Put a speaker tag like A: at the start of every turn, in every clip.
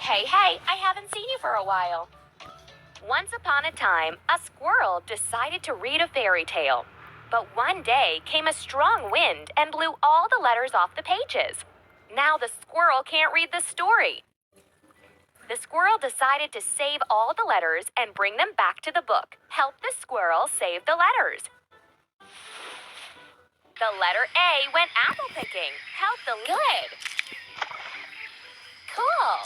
A: Hey, I haven't seen you for a while. Once upon a time, a squirrel decided to read a fairy tale. But one day came a strong wind and blew all the letters off the pages. Now the squirrel can't read the story. The squirrel decided to save all the letters and bring them back to the book. Help the squirrel save the letters. The letter A went apple picking. Help the good. Cool.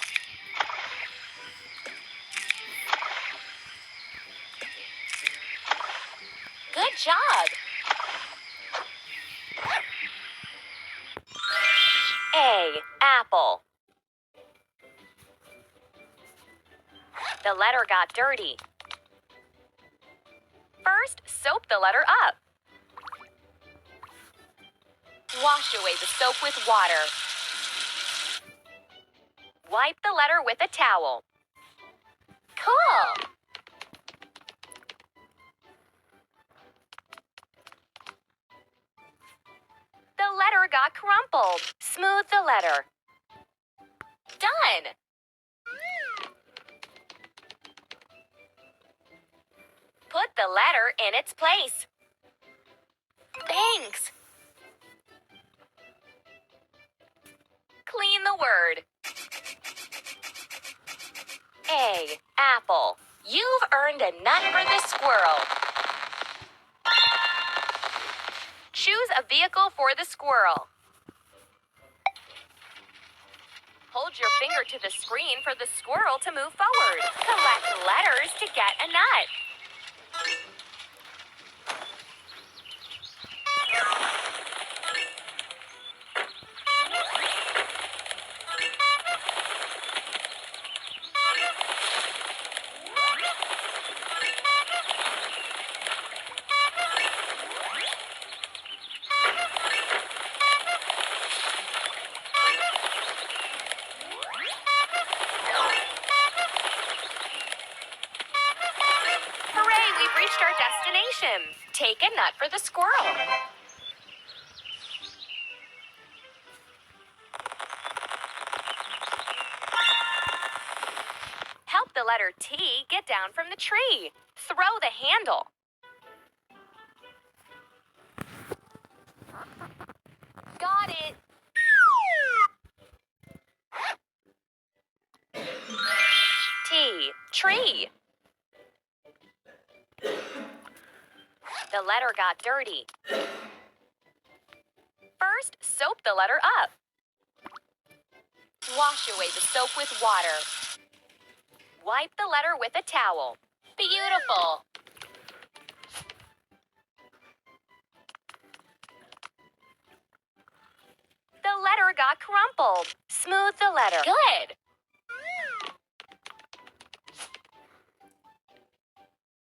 A: Good job. A, apple. The letter got dirty. First, soap the letter up. Wash away the soap with water. Wipe the letter with a towel. Cool! The letter got crumpled. Smooth the letter. Done! Put the letter in its place. Thanks! Clean the word. A, apple. You've earned a nut for the squirrel. Choose a vehicle for the squirrel. Hold your finger to the screen for the squirrel to move forward. Collect letters to get a nut. We've reached our destination. Take a nut for the squirrel. Help the letter T get down from the tree. Throw the handle. Got it. T, tree. The letter got dirty. First, soap the letter up. Wash away the soap with water. Wipe the letter with a towel. Beautiful! The letter got crumpled. Smooth the letter. Good!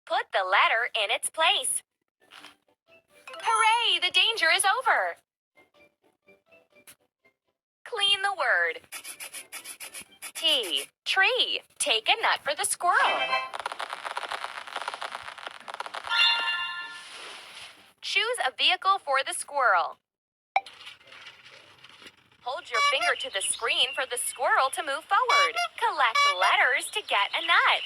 A: Put the letter in its place. Hooray! The danger is over. Clean the word. T, tree. Take a nut for the squirrel. Choose a vehicle for the squirrel. Hold your finger to the screen for the squirrel to move forward. Collect letters to get a nut.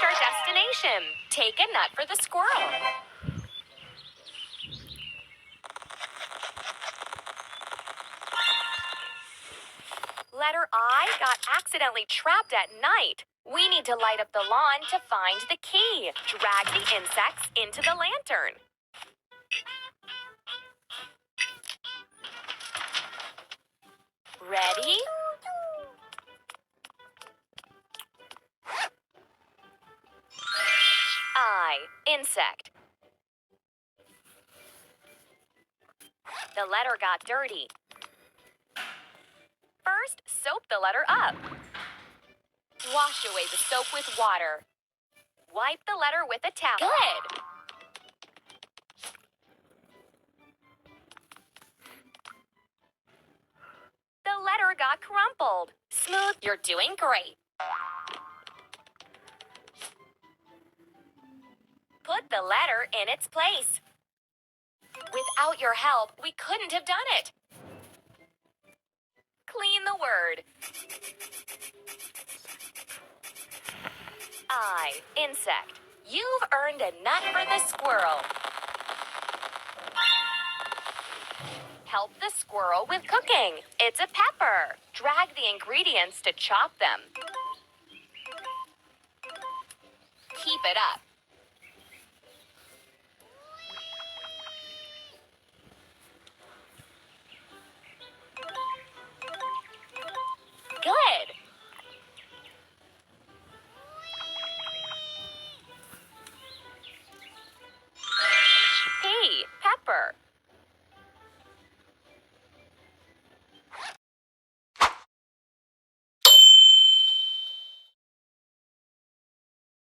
A: Our destination. Take a nut for the squirrel. Letter I got accidentally trapped at night. We need to light up the lawn to find the key. Drag the insects into the lantern. Ready? I, insect. The letter got dirty. First, soap the letter up. Wash away the soap with water. Wipe the letter with a towel. Good! The letter got crumpled. Smooth, you're doing great. Put the letter in its place. Without your help, we couldn't have done it. Clean the word. I, insect. You've earned a nut for the squirrel. Help the squirrel with cooking. It's a pepper. Drag the ingredients to chop them. Keep it up.